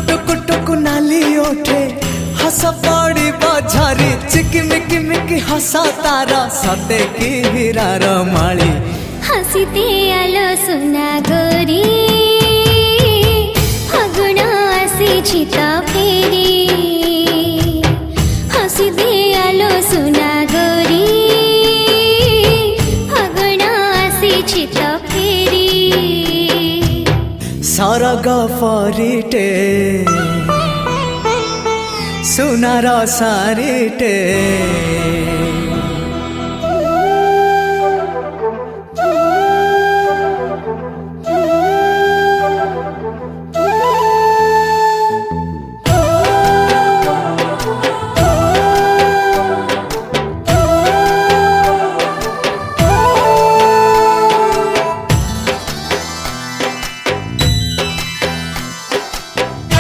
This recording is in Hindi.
टुक टुक नाली ओठे हस पड़ी बझारी चिकिमिकी मिकी हसा तारा सते की हीरार माली हसीते आलो सुना गोरी फागुण आसी तो फेरी हसीते आलो सुना गोरी फागुण आसी तो फेरी सरग फरिटे सुनार सारिटे